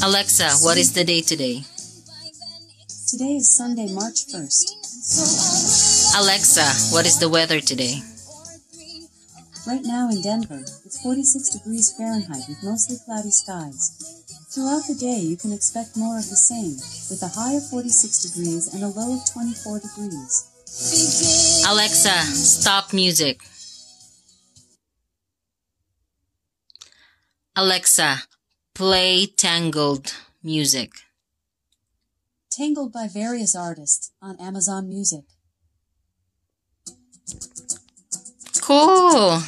Alexa, what is the day today? Today is Sunday, March 1st. Alexa, what is the weather today? Right now in Denver, it's 46 degrees Fahrenheit with mostly cloudy skies. Throughout the day, you can expect more of the same, with a high of 46 degrees and a low of 24 degrees. Alexa, stop music. Alexa, play Tangled music. Tangled by various artists on Amazon Music. Cool.